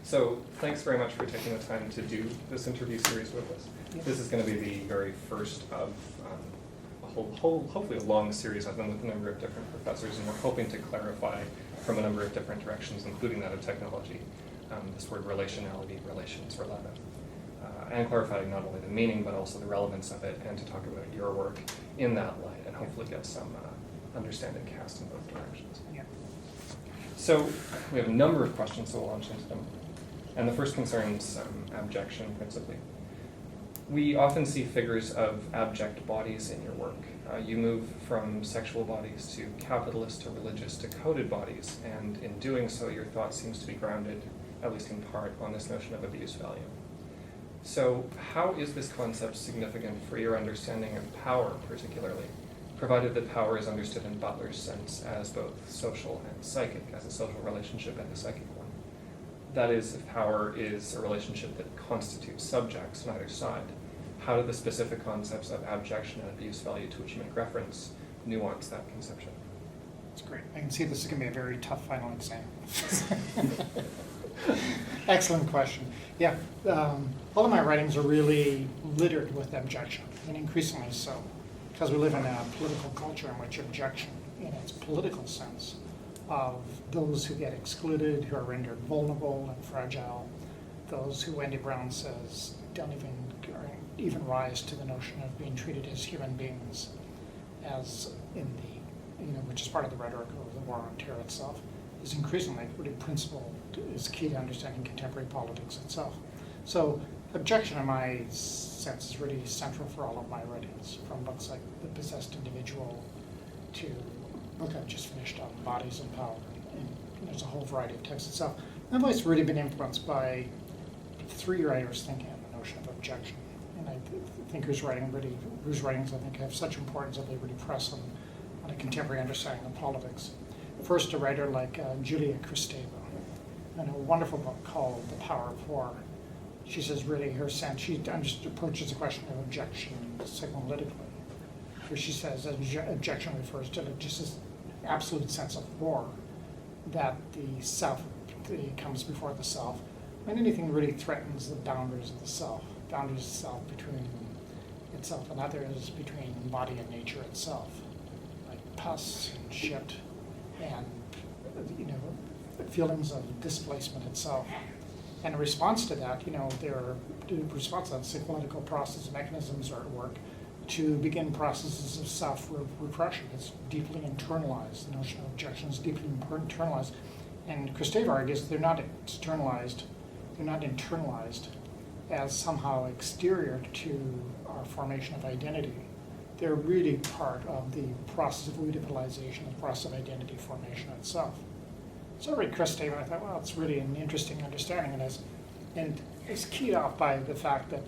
So thanks very much for taking the time to do this interview series with us. Yeah. This is going to be the very first of a hopefully a long series I've done with a number of different professors, and we're hoping to clarify from a number of different directions, including that of technology, this word relationality, relations, relative, and clarifying not only the meaning but also the relevance of it, and to talk about your work in that light, and hopefully get some understanding cast in both directions. Yeah. So we have a number of questions, so we'll launch into them. And the first concerns abjection, principally. We often see figures of abject bodies in your work. You move from sexual bodies to capitalist to religious to coded bodies, and in doing so, your thought seems to be grounded, at least in part, on this notion of abuse value. So how is this concept significant for your understanding of power, particularly, provided that power is understood in Butler's sense as both social and psychic, as a social relationship and a psychic one? That is, if power is a relationship that constitutes subjects on either side, how do the specific concepts of abjection and abuse value to which you make reference nuance that conception? That's great. I can see this is going to be a very tough final exam. Excellent question. Yeah, all of my writings are really littered with abjection, and increasingly so, because we live in a political culture in which abjection, in its political sense, of those who get excluded, who are rendered vulnerable and fragile, those who Wendy Brown says don't even rise to the notion of being treated as human beings, as in the, which is part of the rhetoric of the war on terror itself, is increasingly really principle, is key to understanding contemporary politics itself. So abjection, in my sense, is really central for all of my writings, from books like The Possessed Individual to a book I've just finished on Bodies and Power, and there's a whole variety of texts itself. My voice really been influenced by three writers thinking on the notion of abjection, and I think whose writings I think have such importance that they really press on a contemporary understanding of politics. First, a writer like Julia Kristeva, in a wonderful book called The Power of War. She says really her sense, she approaches the question of abjection psychoanalytically, where she says abjection refers to just this absolute sense of war, that the self comes before the self, and anything really threatens the boundaries of the self between itself and others, between body and nature itself, like pus and shit, and feelings of displacement itself. And in response to that, psychoanalytical process mechanisms are at work to begin processes of self-repression. It's deeply internalized. The notion of objection is deeply internalized. And Kristeva argues they're not internalized as somehow exterior to our formation of identity. They're really part of the process of oedipalization, the process of identity formation itself. So I read Kristeva, I thought, well, it's really an interesting understanding, and it's keyed off by the fact that,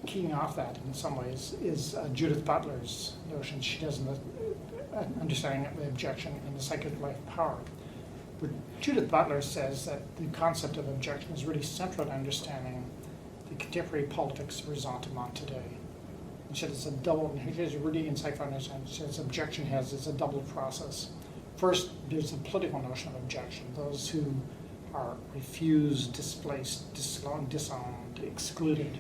keying off that in some ways is Judith Butler's notion. She does an understanding of the objection in the psychic life of power. But Judith Butler says that the concept of objection is really central to understanding the contemporary politics of resentment today. And she says she's really insightful understanding. She says objection is a double process. First, there's a political notion of objection, those who are refused, displaced, disowned, excluded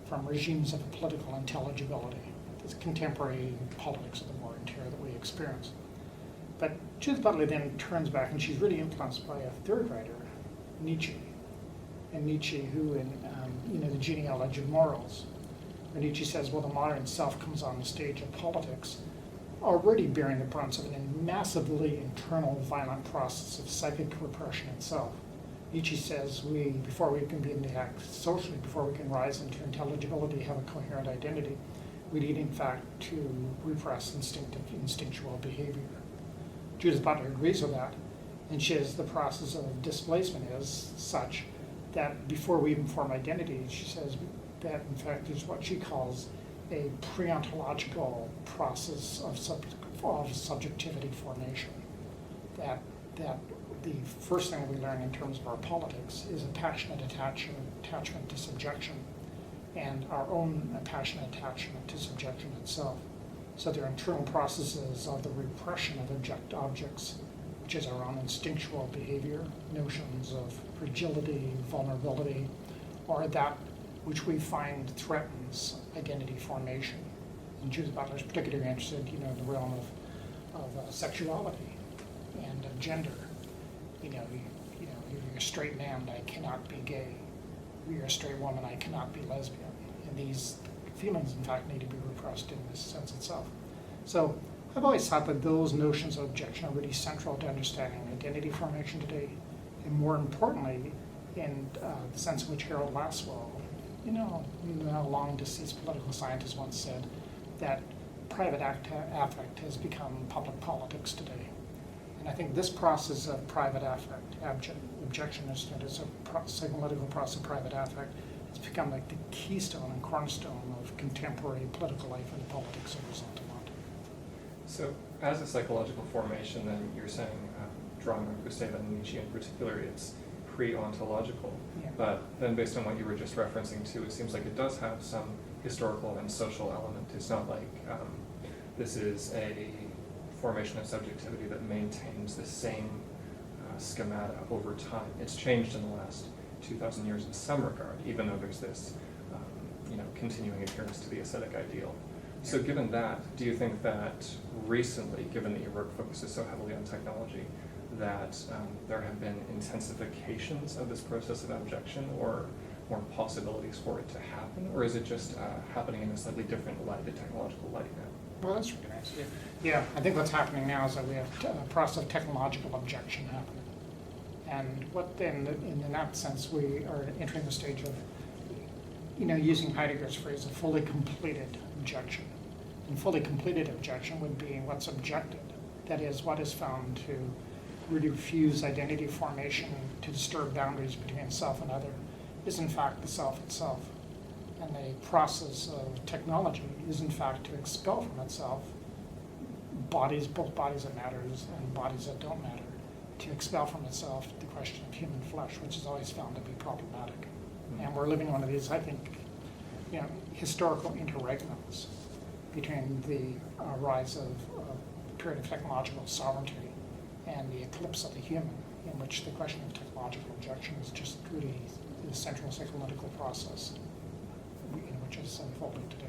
from regimes of political intelligibility, this contemporary politics of the war and terror that we experience. But Judith Butler then turns back, and she's really influenced by a third writer, Nietzsche. And Nietzsche, who in the genealogy of morals, where Nietzsche says, well, the modern self comes on the stage of politics, already bearing the brunt of a massively internal violent process of psychic repression itself. Nietzsche says before we can begin to act socially, before we can rise into intelligibility, have a coherent identity, we need in fact to repress instinctual behavior. Judith Butler agrees with that, and she says the process of displacement is such that before we even form identity, she says that in fact is what she calls a pre-ontological process of subjectivity formation. That the first thing we learn in terms of our politics is a passionate attachment to subjection, and our own passionate attachment to subjection itself. So there are internal processes of the repression of objects which is our own instinctual behavior, notions of fragility, vulnerability, or that which we find threatens identity formation. And Judith Butler is particularly interested, in the realm of sexuality and gender. You're a straight man, I cannot be gay. You're a straight woman, I cannot be lesbian. And these feelings, in fact, need to be repressed in this sense itself. So I've always thought that those notions of objection are really central to understanding identity formation today, and more importantly, in the sense in which Harold Lasswell, now long deceased political scientist, once said that private affect has become public politics today. And I think this process of private affect, objection as a psychoanalytical process of private affect, has become like the keystone and cornerstone of contemporary political life and politics as a result of that. So, as a psychological formation, then you're saying, drawing on Gustave and Nietzsche in particular, it's pre-ontological. Yeah. But then, based on what you were just referencing to, it seems like it does have some historical and social element. It's not like this is a formation of subjectivity that maintains the same schemata over time. It's changed in the last 2,000 years in some regard, even though there's this continuing adherence to the ascetic ideal. So given that, do you think that recently, given that your work focuses so heavily on technology, that there have been intensifications of this process of abjection, or more possibilities for it to happen? Or is it just happening in a slightly different light, the technological light now? Well, that's really nice. Yeah, I think what's happening now is that we have a process of technological objection happening. And what then, in that sense, we are entering the stage of, using Heidegger's phrase, a fully completed objection. And fully completed objection would be what's objected. That is, what is found to really refuse identity formation, to disturb boundaries between self and other, is in fact the self itself. And the process of technology is in fact to expel from itself bodies, both bodies that matter and bodies that don't matter, to expel from itself the question of human flesh, which is always found to be problematic. Mm-hmm. And we're living one of these, I think, historical interregnums between the rise of a period of technological sovereignty and the eclipse of the human, in which the question of technological objection is just really the central psychoanalytical process, which is unfolding today.